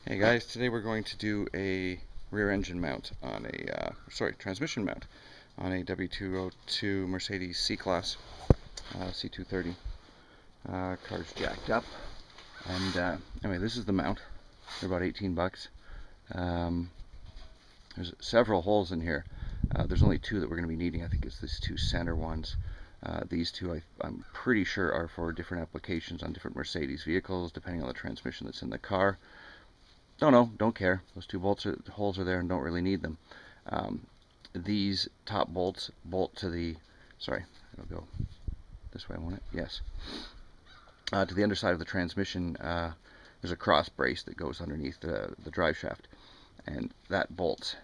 Hey guys, today we're going to do a rear engine mount on a, transmission mount on a W202 Mercedes C-Class C230. Car's jacked up, and anyway, this is the mount. They're about 18 bucks. There's several holes in here. There's only two that we're going to be needing. I think it's these two center ones. These two I'm pretty sure are for different applications on different Mercedes vehicles, depending on the transmission that's in the car. Don't care. Those two holes are there and don't really need them. These top bolts bolt to the, it'll go this way, won't it? Yes. To the underside of the transmission, there's a cross brace that goes underneath the drive shaft, and that bolts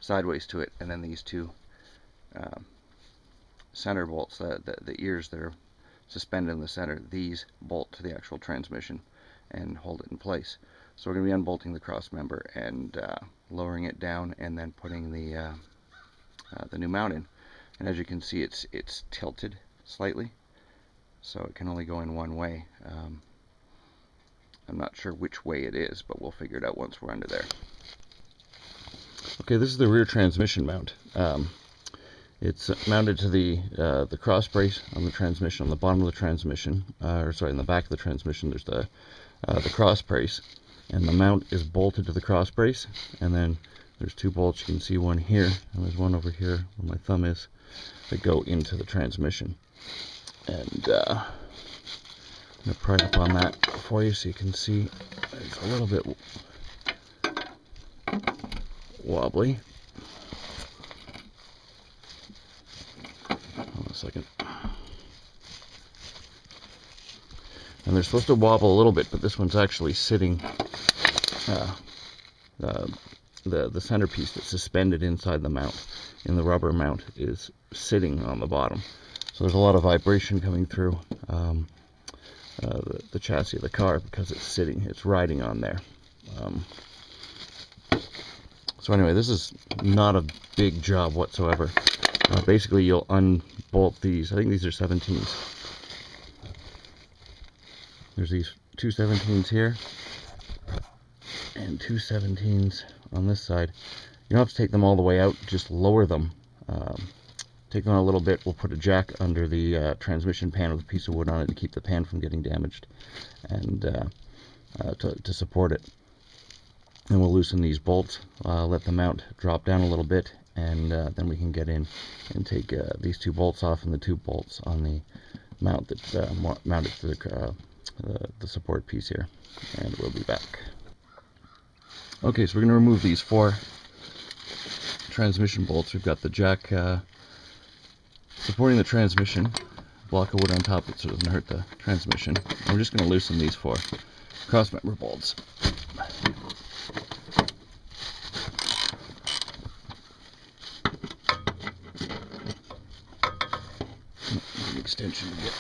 sideways to it, and then these two center bolts, the ears that are suspended in the center, these bolt to the actual transmission and hold it in place. So we're going to be unbolting the cross member and lowering it down, and then putting the new mount in. And as you can see, it's tilted slightly, so it can only go in one way. I'm not sure which way it is, but we'll figure it out once we're under there. Okay, this is the rear transmission mount. It's mounted to the cross brace on the transmission, on the bottom of the transmission, in the back of the transmission. There's the cross brace, and the mount is bolted to the cross brace, and then there's two bolts. You can see one here, and there's one over here where my thumb is, that go into the transmission. And I'm going to pry up on that for you so you can see it's a little bit wobbly. Hold on a second. And they're supposed to wobble a little bit, but this one's actually sitting, the centerpiece that's suspended inside the mount, in the rubber mount, is sitting on the bottom. So there's a lot of vibration coming through the chassis of the car because it's riding on there. So anyway, this is not a big job whatsoever. Basically, you'll unbolt these. I think these are 17s. There's these two 17s here, and two 17s on this side. You don't have to take them all the way out, just lower them. Take them out a little bit. We'll put a jack under the transmission pan with a piece of wood on it to keep the pan from getting damaged, and to support it. And we'll loosen these bolts, let the mount drop down a little bit, and then we can get in and take these two bolts off, and the two bolts on the mount that's mounted to the support piece here. And we'll be back. Okay, so we're going to remove these four transmission bolts. We've got the jack supporting the transmission, block of wood on top so it doesn't hurt the transmission. And we're just going to loosen these four cross member bolts. An extension to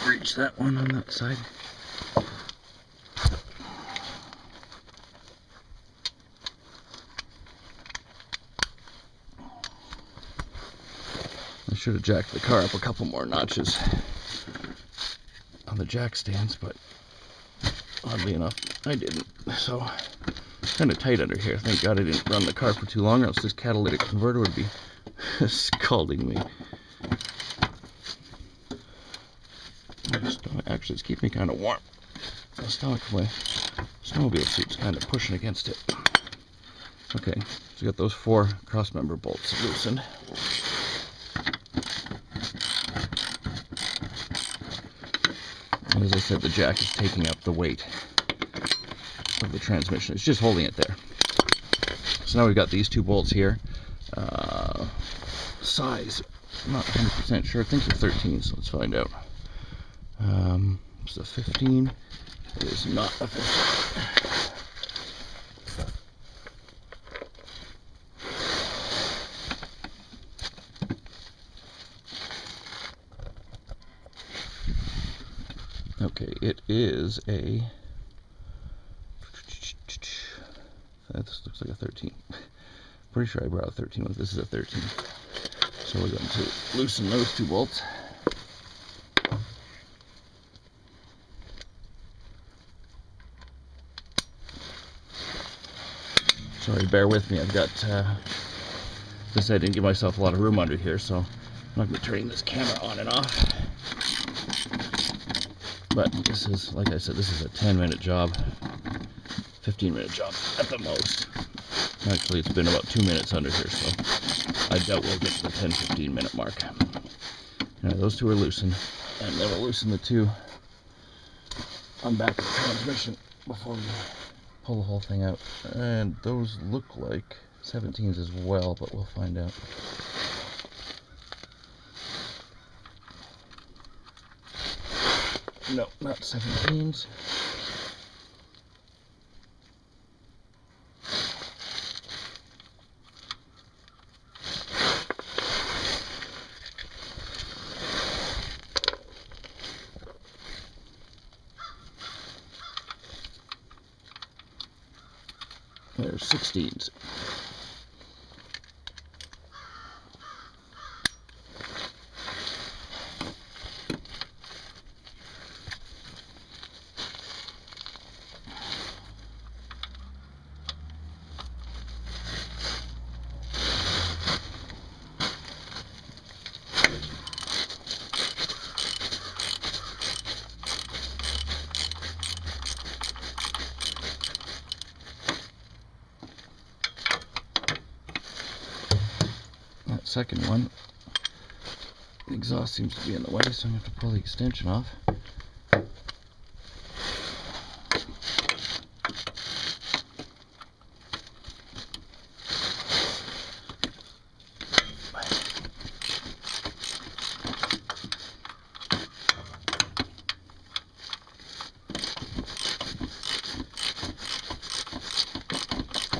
reach that one on that side. I should have jacked the car up a couple more notches on the jack stands, but oddly enough, I didn't. So, kind of tight under here. Thank God I didn't run the car for too long, or else this catalytic converter would be scalding me. Actually, it's keeping me kind of warm. The stomach of my snowmobile suit's kind of pushing against it. Okay, so we got those four cross member bolts loosened. And as I said, the jack is taking up the weight of the transmission. It's just holding it there. So now we've got these two bolts here. Size, I'm not 100% sure. I think they're 13, so let's find out. It's a 15. It is not a 15. Okay, it is a... This looks like a 13. Pretty sure I brought a 13 with this. Is a 13. So we're going to loosen those two bolts. Sorry, bear with me. I've got this. I didn't give myself a lot of room under here, so I'm not going to be turning this camera on and off. But this is, like I said, this is a 10-minute job, 15-minute job at the most. Actually, it's been about 2 minutes under here, so I doubt we'll get to the 10-15 minute mark. Now, those two are loosened, and then we'll loosen the two on back of the transmission before we pull the whole thing out. And those look like 17s as well, but we'll find out. No, not 17s. There's 16s. Second one, the exhaust seems to be in the way, so I'm going to have to pull the extension off.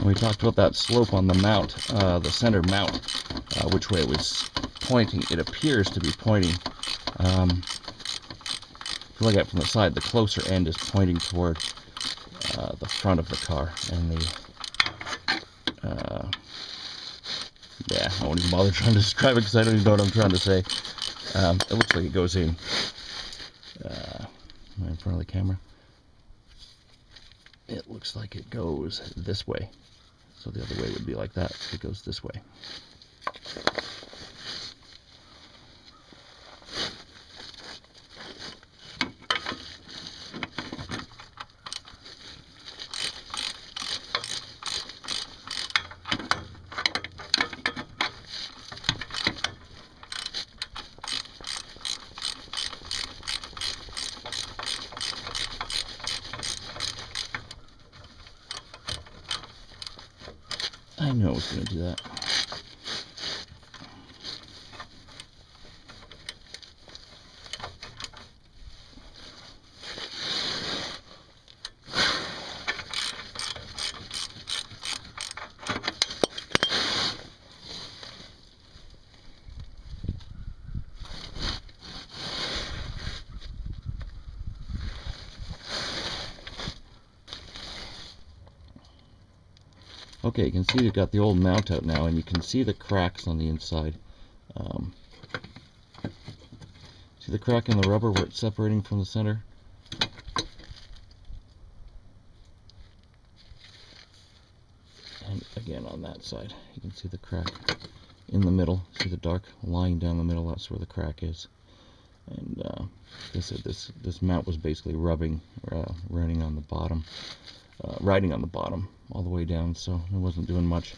We talked about that slope on the mount, the center mount. Which way it was pointing. It appears to be pointing, if you look at it from the side, the closer end is pointing toward the front of the car, and the yeah, I won't even bother trying to describe it because I don't even know what I'm trying to say. It looks like it goes in right in front of the camera. It looks like it goes this way, so the other way would be like that. It goes this way. I know it's going to do that. Okay, you can see you've got the old mount out now, and you can see the cracks on the inside. See the crack in the rubber where it's separating from the center? And again on that side, you can see the crack in the middle. See the dark line down the middle? That's where the crack is. And like I said, this mount was basically riding on the bottom all the way down, so it wasn't doing much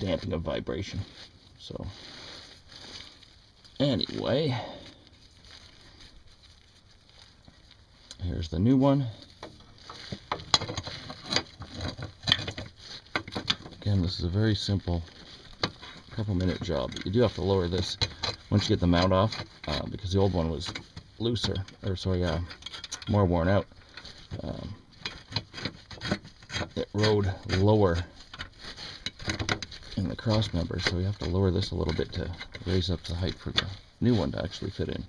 damping of vibration. So anyway, here's the new one. Again, this is a very simple couple-minute job. You do have to lower this once you get the mount off, because the old one was looser, or sorry, more worn out. It rode lower in the cross member, so you have to lower this a little bit to raise up the height for the new one to actually fit in.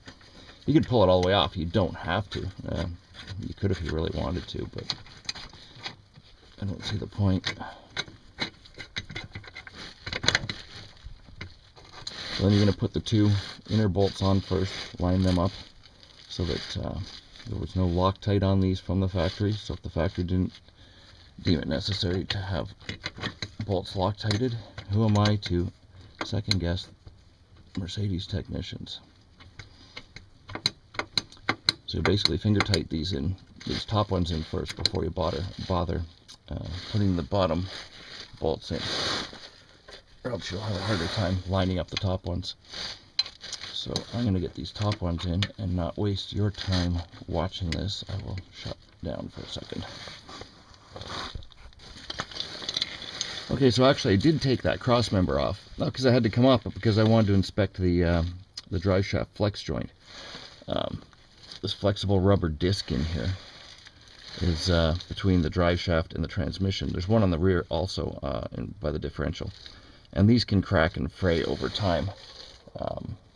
You could pull it all the way off. You don't have to. You could if you really wanted to, but I don't see the point. So then you're going to put the two inner bolts on first, line them up so that there was no Loctite on these from the factory. So if the factory didn't deem it necessary to have bolts Loctited. Who am I to second guess Mercedes technicians? So you basically finger tight these top ones in first before you bother putting the bottom bolts in, or else you'll have a harder time lining up the top ones. So I'm going to get these top ones in and not waste your time watching this. I will shut down for a second. Okay, so actually I did take that cross member off, not because I had to come off, but because I wanted to inspect the drive shaft flex joint. This flexible rubber disc in here is between the drive shaft and the transmission. There's one on the rear also by the differential, and these can crack and fray over time.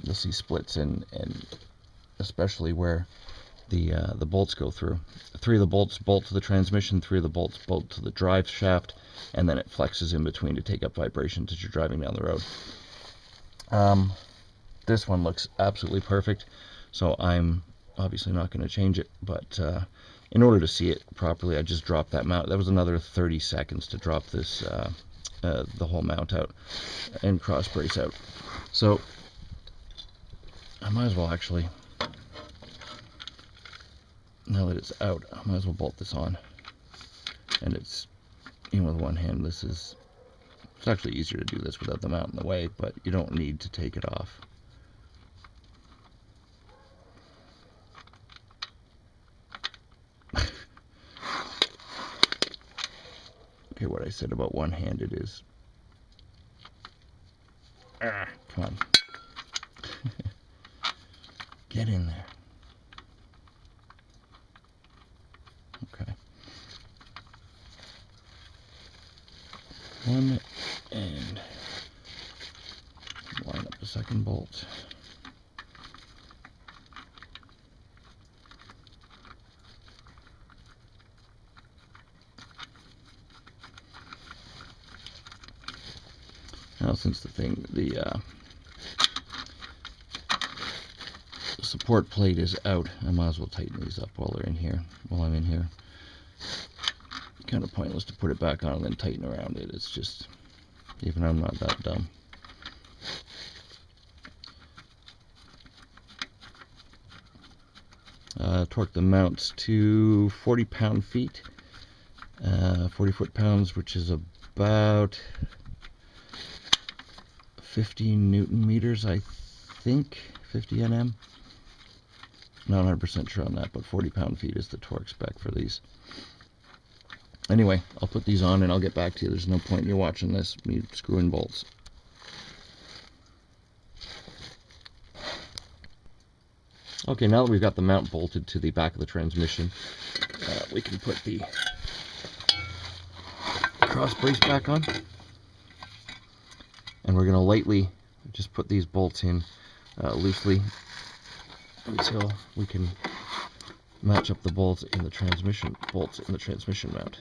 You'll see splits and especially where the bolts go through. 3 of the bolts bolt to the transmission, 3 of the bolts bolt to the drive shaft, and then it flexes in between to take up vibrations as you're driving down the road. This one looks absolutely perfect, so I'm obviously not going to change it, but in order to see it properly, I just dropped that mount. That was another 30 seconds to drop this the whole mount out and cross brace out. So I might as well actually, now that it's out, I might as well bolt this on. And it's, with one hand, it's actually easier to do this without the mount in the way, but you don't need to take it off. Okay, what I said about one-handed is... come on. Get in there. Okay. One, and line up the second bolt. Now, since the support plate is out, I might as well tighten these up while I'm in here. Kind of pointless to put it back on and then tighten around it. It's just, even I'm not that dumb. Torque the mounts to 40 pound-feet, 40 foot-pounds, which is about 50 newton meters, I think, 50 Nm. Not 100% sure on that, but 40 pound-feet is the torque spec for these. Anyway, I'll put these on and I'll get back to you. There's no point in you watching this, me screwing bolts. Okay, now that we've got the mount bolted to the back of the transmission, we can put the cross brace back on. And we're going to lightly just put these bolts in loosely until we can match up the bolts in the transmission mount.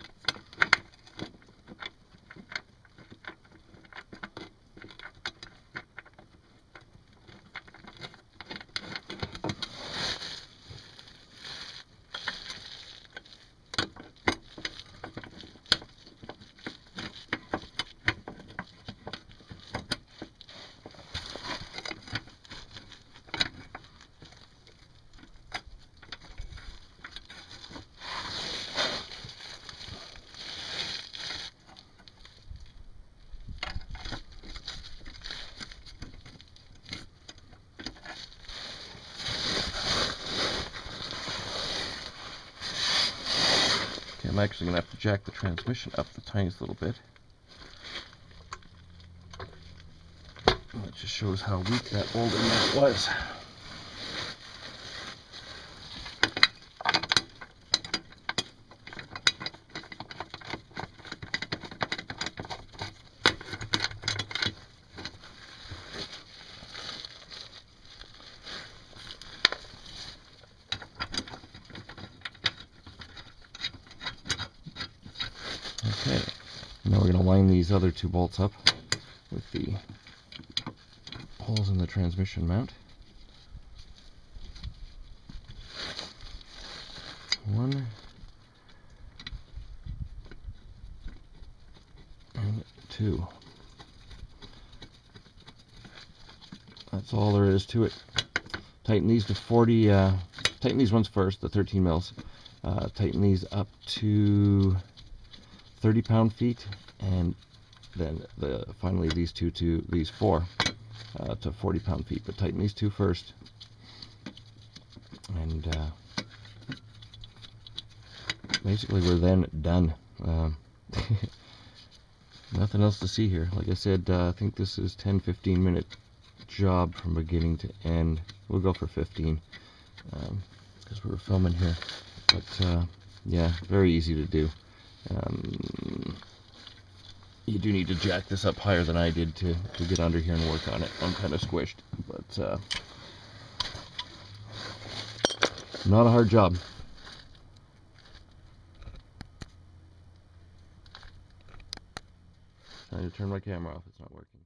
I'm actually going to have to jack the transmission up the tiniest little bit. That just shows how weak that bolting nut was. Okay, now we're going to line these other 2 bolts up with the holes in the transmission mount. 1 and 2. That's all there is to it. Tighten these to 40, tighten these ones first, the 13 mils. Tighten these up to 30 pound-feet, and then finally these two to these 4 to 40 pound-feet. But tighten these 2 first, and basically we're then done. Nothing else to see here. Like I said, I think this is 10-15 minute job from beginning to end. We'll go for 15 because we were filming here. But yeah, very easy to do. You do need to jack this up higher than I did to get under here and work on it. I'm kind of squished, but not a hard job. Trying to turn my camera off, it's not working.